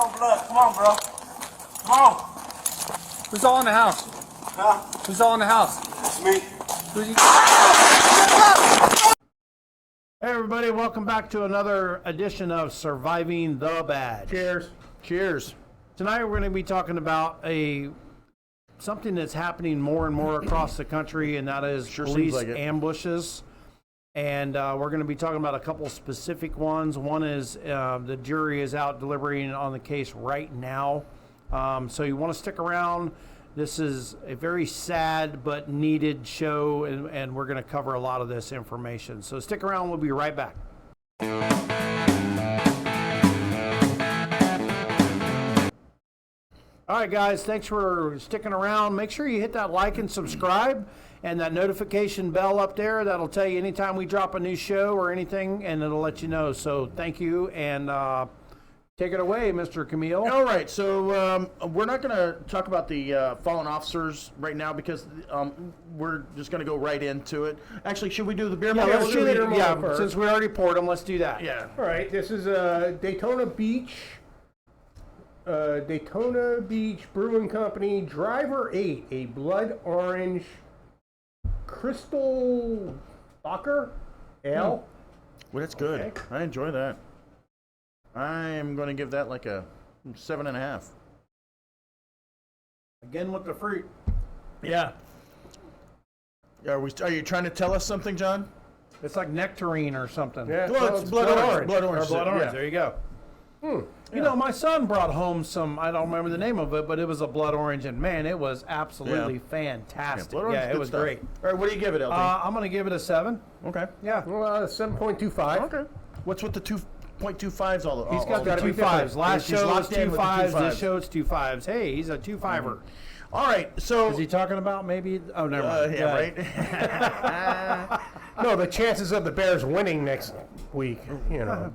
on, blood. Come on, bro. Come on. Who's all in the house? Huh? Who's all in the house? It's me. Who's he? Hey everybody, welcome back to another edition of Surviving the Badge. Cheers. Cheers. Tonight we're going to be talking about something that's happening more and more across the country, and that is police ambushes. And we're going to be talking about a couple specific ones. One is the jury is out deliberating on the case right now. So you want to stick around. This is a very sad but needed show, and we're going to cover a lot of this information. So stick around. We'll be right back. All right, guys, thanks for sticking around. Make sure you hit that like and subscribe and that notification bell up there. That'll tell you anytime we drop a new show or anything, and it'll let you know. So thank you, and take it away, Mr. Camille. All right, so we're not going to talk about the fallen officers right now because we're just going to go right into it. Actually, should we do the beer Yeah, mile? let's do it. Yeah, since we already poured them, let's do that. Yeah. All right, this is Daytona Beach Brewing Company Driver 8, a blood orange crystal Bocker ale. Well, that's good. Okay. I enjoy that. I'm going to give that like a 7.5. Again with the fruit. Yeah. Are you trying to tell us something, John? It's like nectarine or something. Yeah, Well, it's blood orange. Blood orange. Or blood orange. Yeah. There you go. You know, my son brought home some, I don't remember the name of it, but it was a blood orange, and man, it was absolutely fantastic. blood orange, Yeah, it good was stuff. great. All right, what do you give it, LT? I'm going to give it a 7. Okay. Yeah. Well, 7.25. Okay. What's with the 2.25s all? He's got the gotta be 2 5s. different. Last He's show was locked in 2 with the 5s. 2 This show it's 2 5s. Hey, he's a 2 5er. All right, so Is he talking about maybe? Oh, never mind. yeah, Yeah. right. No, the chances of the Bears winning next week, you know.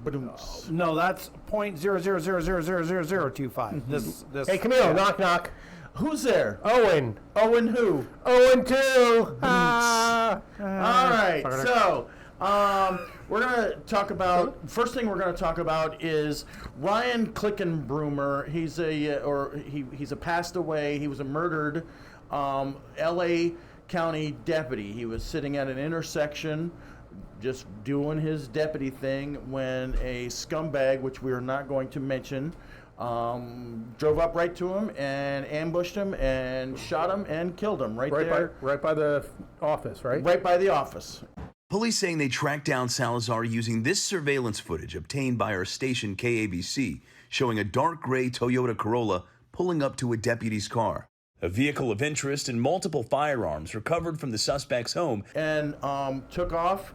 No, that's .000000025. This. Hey, Camille, knock, knock. Who's there? Owen. Owen who? Owen 2. Ah. All right, so we're gonna talk about. First thing we're gonna talk about is Ryan Klickenbroomer. He's a passed away. He was a murdered L.A. County deputy. He was sitting at an intersection, just doing his deputy thing, when a scumbag, which we are not going to mention, drove up right to him and ambushed him and shot him and killed him right there. Right by the office, right? Right by the office. Police saying they tracked down Salazar using this surveillance footage obtained by our station KABC, showing a dark gray Toyota Corolla pulling up to a deputy's car. A vehicle of interest and multiple firearms recovered from the suspect's home. And took off.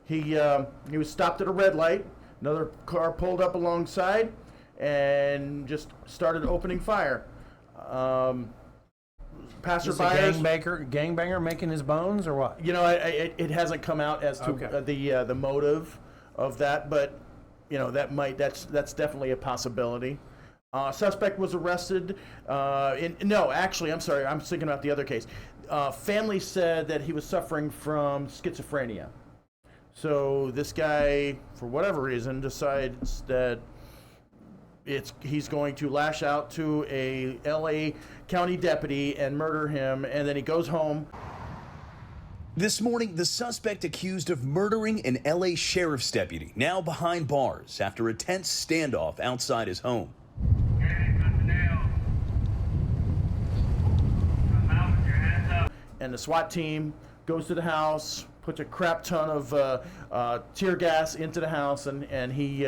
He was stopped at a red light. Another car pulled up alongside and just started opening fire. Is Passerby. a gangbanger making his bones, or what? You know, it hasn't come out as to the motive of that, but you know that's definitely a possibility. Suspect was arrested. No, actually, I'm sorry. I'm thinking about the other case. Family said that he was suffering from schizophrenia. So this guy, for whatever reason, decides that he's going to lash out to a L.A. County deputy and murder him, and then he goes home. This morning, the suspect accused of murdering an LA sheriff's deputy, now behind bars after a tense standoff outside his home. And the SWAT team goes to the house, puts a crap ton of tear gas into the house, and he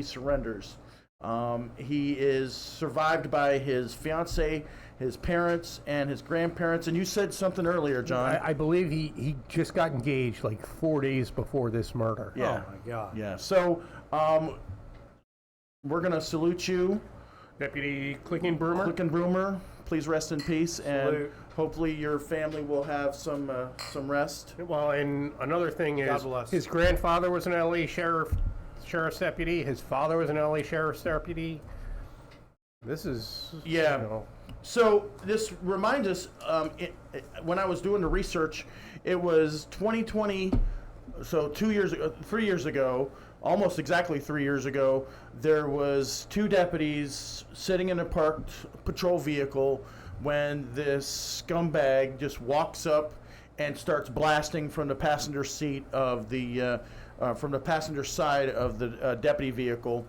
surrenders. He is survived by his fiance, his parents, and his grandparents. And you said something earlier, John. I believe he just got engaged like 4 days before this murder. Yeah. Oh, my God. Yeah. So we're going to salute you, Deputy Klickenbroomer. Klickenbroomer. Please rest in peace, and Salute. hopefully your family will have some rest. Well, and another thing is God bless. his grandfather was an LA sheriff's deputy. His father was an LA sheriff's deputy. This is, Yeah. you know, So this reminds us, when I was doing the research, it was 2020, so 3 years ago, almost exactly 3 years ago, there was 2 deputies sitting in a parked patrol vehicle when this scumbag just walks up and starts blasting from the passenger seat of the from the passenger side of the deputy vehicle.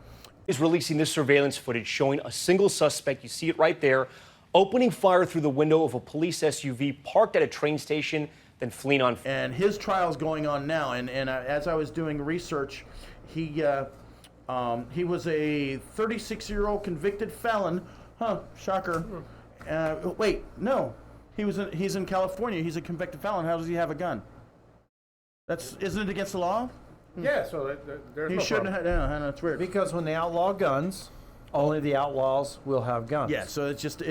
Is releasing this surveillance footage showing a single suspect, you see it right there, opening fire through the window of a police SUV parked at a train station, then fleeing on foot. And his trial is going on now. And as I was doing research, he was a 36-year-old convicted felon. Huh? Shocker. Wait, no, he's in California. He's a convicted felon. How does he have a gun? Isn't it against the law? Yeah, so there's He no shouldn't problem. have. No, it's weird. Because when they outlaw guns, only the outlaws will have guns. Yeah, so it just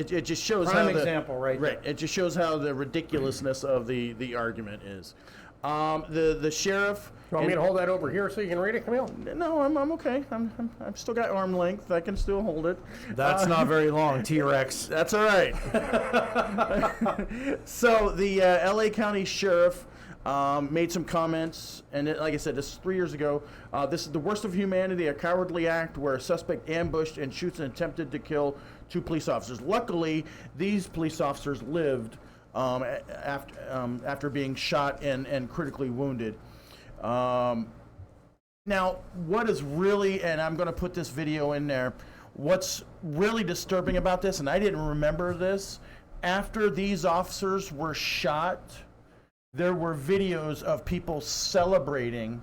shows Prime how example right there. It just shows how the ridiculousness of the argument is. The sheriff. You want me to hold that over here so you can read it, Camille? No, I'm okay. I've still got arm length. I can still hold it. That's not very long, T-Rex. That's all right. So the LA County Sheriff made some comments, and like I said, this is 3 years ago. This is the worst of humanity, a cowardly act where a suspect ambushed and shoots and attempted to kill 2 police officers. Luckily, these police officers lived after being shot and critically wounded. Now, what is really, and I'm going to put this video in there, what's really disturbing about this, and I didn't remember this, after these officers were shot, there were videos of people celebrating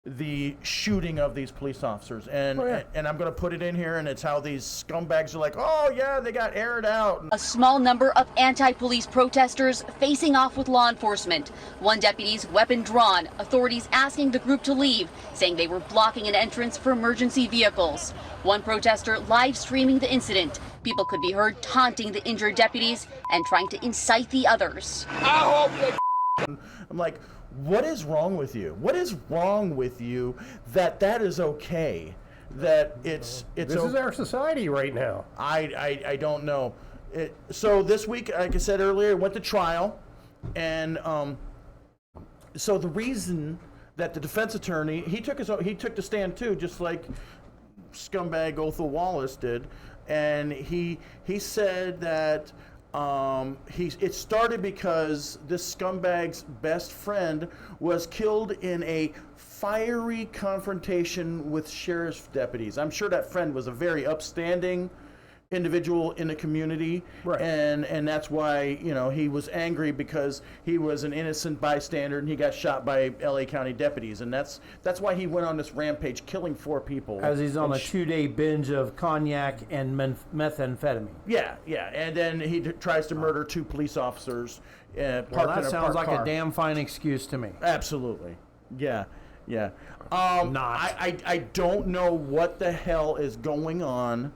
the shooting of these police officers. And and I'm going to put it in here, and it's how these scumbags are like, oh, yeah, they got aired out. A small number of anti-police protesters facing off with law enforcement. One deputy's weapon drawn, authorities asking the group to leave, saying they were blocking an entrance for emergency vehicles. One protester live streaming the incident. People could be heard taunting the injured deputies and trying to incite the others. I'm like, what is wrong with you? What is wrong with you that is okay? That it's This is our society right now. I don't know. So this week, like I said earlier, went to trial, and so the reason that the defense attorney he took the stand too, just like scumbag Othel Wallace did, and he said that. It started because this scumbag's best friend was killed in a fiery confrontation with sheriff's deputies. I'm sure that friend was a very upstanding individual in the community, right. and that's why he was angry because he was an innocent bystander and he got shot by LA County deputies, and that's why he went on this rampage, killing 4 people. As he's on a 2-day binge of cognac and methamphetamine. Yeah, and then he tries to murder 2 police officers. Well, that sounds like a damn fine excuse to me. Absolutely. Yeah. I don't know what the hell is going on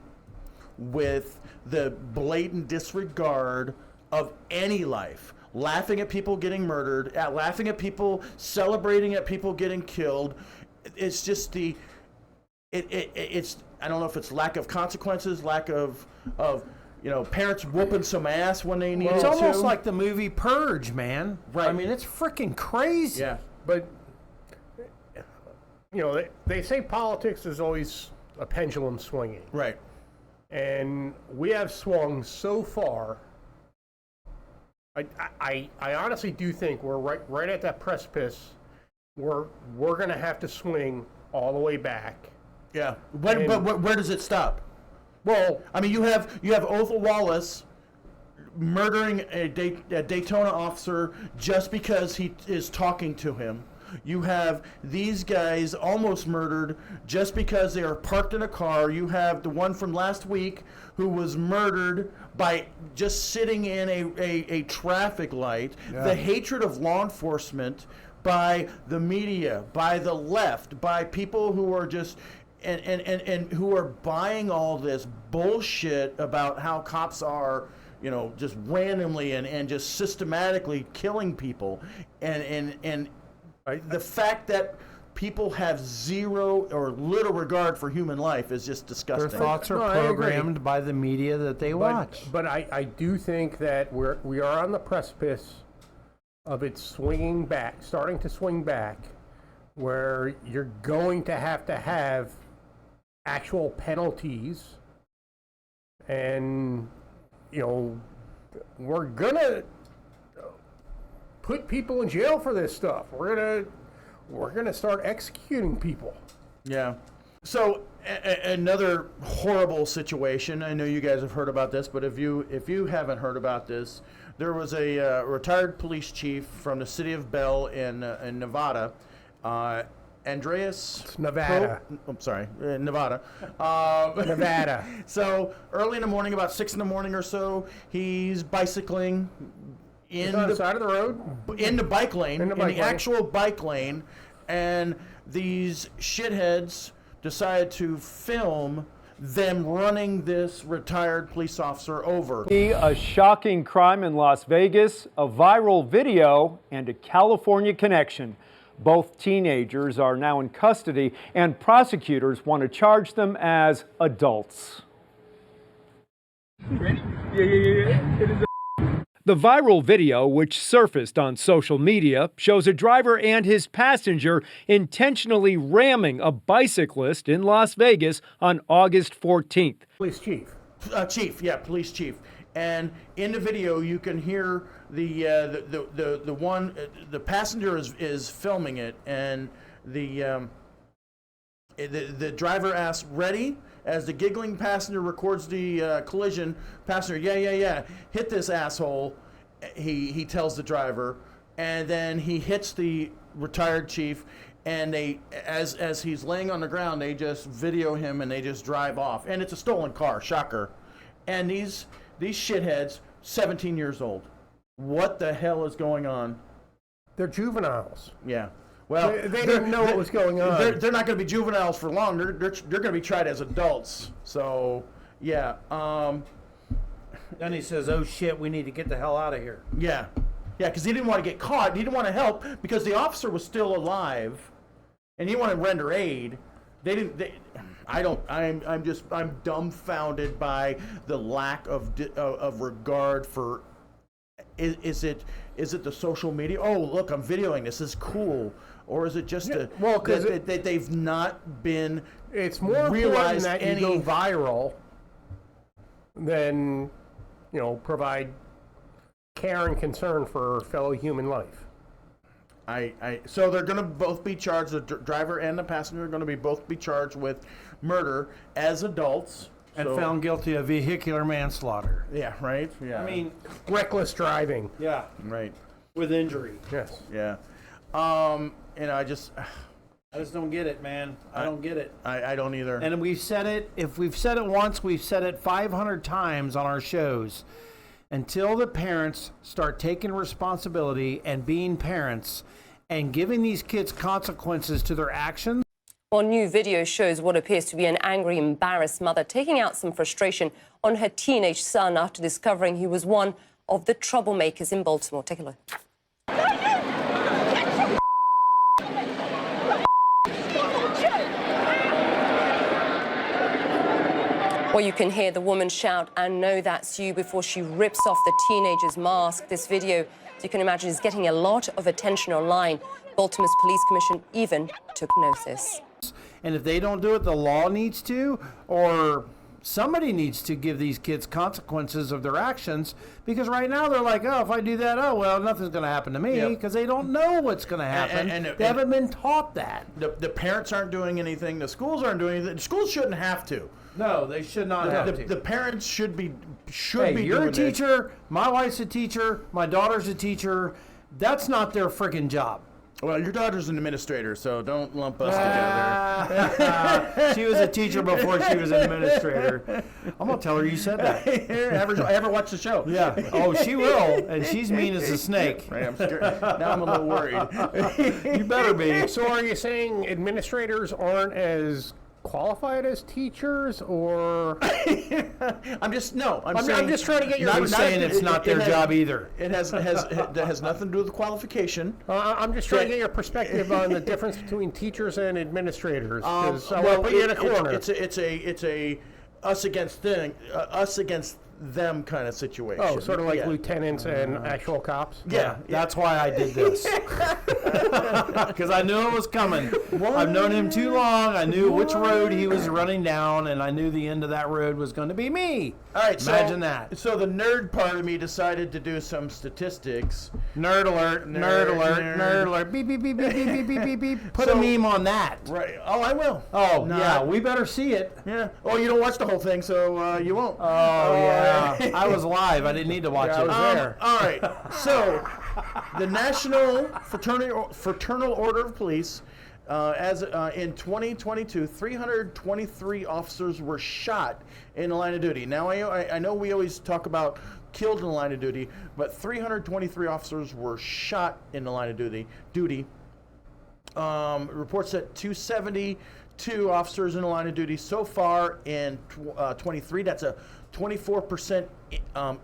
with the blatant disregard of any life. Laughing at people getting murdered, laughing at people, celebrating at people getting killed. It's just it's I don't know if it's lack of consequences, lack of parents whooping some ass when they need to. It's almost like the movie Purge, man. Right. I mean, it's freaking crazy. Yeah. But, they say politics is always a pendulum swinging. Right. And we have swung so far. I honestly do think we're right at that precipice where we're going to have to swing all the way back. Yeah. But where does it stop? Well, I mean, you have Othel Wallace murdering a Daytona officer just because he is talking to him. You have these guys almost murdered just because they are parked in a car. You have the one from last week who was murdered by just sitting in a traffic light. Yeah. The hatred of law enforcement by the media, by the left, by people who are just and who are buying all this bullshit about how cops are, just randomly and just systematically killing people, and the fact that people have zero or little regard for human life is just disgusting. Their thoughts are programmed by the media that they watch. But I do think that we are on the precipice of it swinging back, starting to swing back, where you're going to have actual penalties, and we're gonna put people in jail for this stuff. We're gonna start executing people. Yeah. So another horrible situation. I know you guys have heard about this, but if you haven't heard about this, there was a retired police chief from the city of Bell in Nevada, Andreas. It's Nevada. I'm sorry, Nevada. Nevada. So early in the morning, about 6 in the morning or so, he's bicycling in on the side of the road, in the bike lane, in the actual bike lane, and these shitheads decided to film them running this retired police officer over. A shocking crime in Las Vegas, a viral video, and a California connection. Both teenagers are now in custody, and prosecutors want to charge them as adults. Ready? Yeah. The viral video, which surfaced on social media, shows a driver and his passenger intentionally ramming a bicyclist in Las Vegas on August 14th. Police chief. Police chief. And in the video, you can hear the passenger is filming it, and the driver asks, "Ready?" As the giggling passenger records the collision, passenger, yeah, hit this asshole, he tells the driver, and then he hits the retired chief, and they, as he's laying on the ground, they just video him and they just drive off. And it's a stolen car, shocker. And these shitheads, 17 years old. What the hell is going on? They're juveniles. Yeah. Well, they didn't know what was going on. They're not going to be juveniles for long. They're going to be tried as adults. So, yeah. Then he says, "Oh shit, we need to get the hell out of here." Yeah, because he didn't want to get caught. He didn't want to help because the officer was still alive, and he wanted to render aid. I'm dumbfounded by the lack of regard for. Is it the social media? Oh, look, I'm videoing this. This is cool. Or is it just because they've not been? It's more realized that you go viral than provide care and concern for fellow human life. So they're going to both be charged. The driver and the passenger are going to both be charged with murder as adults and found guilty of vehicular manslaughter. Yeah, right. Yeah. I mean, reckless driving. Yeah, right. With injury. Yes. Yeah. I just don't get it, man. I don't get it. I don't either. And we've said it. If we've said it once, we've said it 500 times on our shows. Until the parents start taking responsibility and being parents and giving these kids consequences to their actions. Well, new video shows what appears to be an angry, embarrassed mother taking out some frustration on her teenage son after discovering he was one of the troublemakers in Baltimore. Take a look. Well, you can hear the woman shout, "I know that's you," before she rips off the teenager's mask. This video, as you can imagine, is getting a lot of attention online. Baltimore's police commission even took notice. And if they don't do it, the law needs to, or somebody needs to give these kids consequences of their actions, because right now they're like, "Oh, if I do that, oh, well, nothing's going to happen to me," because they don't know what's going to happen. They haven't been taught that. The parents aren't doing anything. The schools aren't doing anything. The schools shouldn't have to. No, they should not have to. The parents should be You're a doing teacher. My wife's a teacher. My daughter's a teacher. That's not their freaking job. Well, your daughter's an administrator, so don't lump us together. She was a teacher before she was an administrator. I'm going to tell her you said that. Ever watch the show? Yeah. Oh, she will. And she's mean as a snake. Right, I'm scared. Now I'm a little worried. You better be. So are you saying administrators aren't as qualified as teachers, or? I'm just trying to get your. I'm saying it's not their job either. It has nothing to do with qualification. I'm just trying to get your perspective on the difference between teachers and administrators. Well, put you in a corner. It's a us against them kind of situation. Oh, sort of like Yeah. lieutenants and actual cops? Yeah, That's why I did this. Because I knew it was coming. I've known him too long. I knew which road he was running down, and I knew the end of that road was going to be me. All right, Imagine that. So the nerd part of me decided to do some statistics. Nerd alert, nerd alert, nerd alert. Beep, beep, beep, beep, beep, beep, beep, beep, beep. Put a meme on that. Right. Oh, I will. Oh, No, yeah, we better see it. Yeah. Oh, you don't watch the whole thing, so you won't. Oh, yeah. I was live. I didn't need to watch it. I was there. All right. So, the National Fraternal Order of Police, in 2022, 323 officers were shot in the line of duty. Now, I know we always talk about killed in the line of duty, but 323 officers were shot in the line of duty. Reports that 272 officers in the line of duty so far in 23. That's a 24%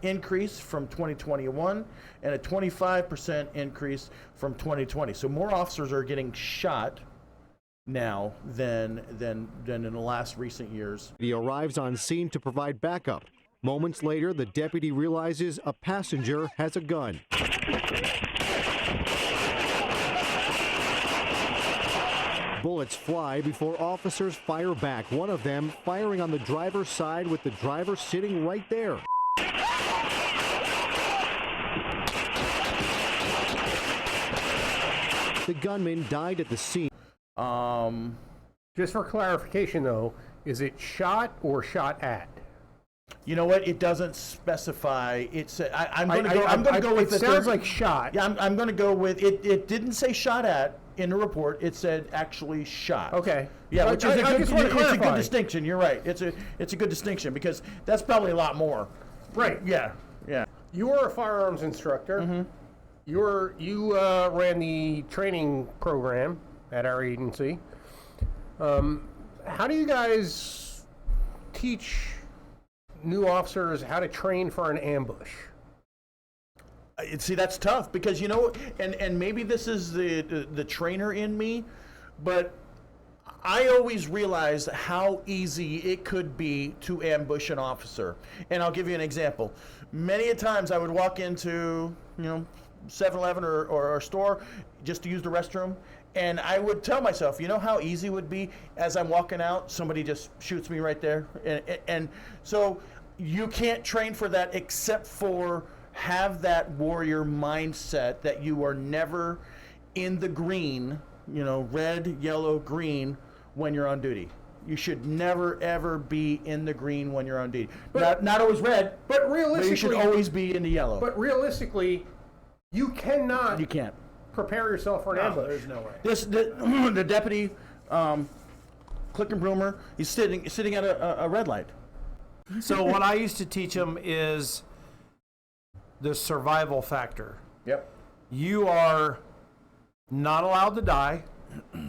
increase from 2021 and a 25% increase from 2020. So more officers are getting shot now than in the last recent years. He arrives on scene to provide backup. Moments later, the deputy realizes a passenger has a gun. Bullets fly before officers fire back, one of them firing on the driver's side with the driver sitting right there. The gunman died at the scene. Just for clarification, though, is it shot or shot at? You know what? It doesn't specify. It's. I'm going to go with. It sounds like shot. Yeah, I'm going to go with it. It didn't say shot at in the report. It said actually shot. Okay. Yeah, which is just want to it's a clarify. good distinction. You're right. It's a good distinction because that's probably a lot more. Right. Yeah. Yeah. You are a firearms instructor. Mm-hmm. You ran the training program at our agency. How do you guys teach new officers how to train for an ambush? See, that's tough because and maybe this is the trainer in me, but I always realized how easy it could be to ambush an officer. And I'll give you an example. Many a times I would walk into 7-Eleven or a store just to use the restroom, and I would tell myself, how easy it would be as I'm walking out, somebody just shoots me right there. And so you can't train for that except for have that warrior mindset that you are never in the green, red, yellow, green when you're on duty. You should never, ever be in the green when you're on duty. Not always red, but realistically, you should always be in the yellow. But realistically, you cannot. You can't prepare yourself for an ambush. There's no way. The deputy, Clickenbroomer, he's sitting at a red light. So what I used to teach them is the survival factor. Yep. You are not allowed to die.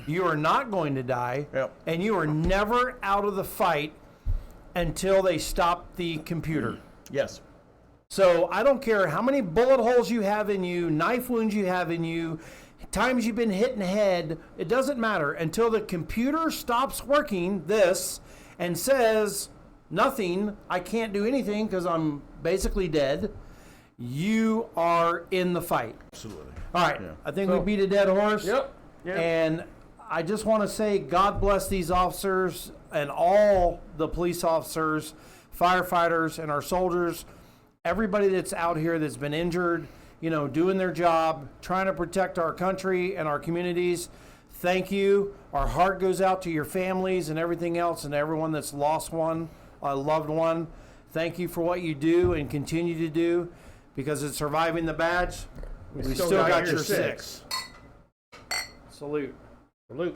You are not going to die. Yep. And you are never out of the fight until they stop the computer. Yes. So I don't care how many bullet holes you have in you, knife wounds you have in you, times you've been hit in the head, it doesn't matter until the computer stops working and says nothing, I can't do anything because I'm basically dead. You are in the fight. Absolutely. All right. Yeah. I think we beat a dead horse. Yep. And I just want to say God bless these officers and all the police officers, firefighters, and our soldiers, everybody that's out here that's been injured, doing their job, trying to protect our country and our communities. Thank you. Our heart goes out to your families and everything else and everyone that's lost a loved one. Thank you for what you do and continue to do, because it's surviving the badge. We still got your 6. Salute. Salute.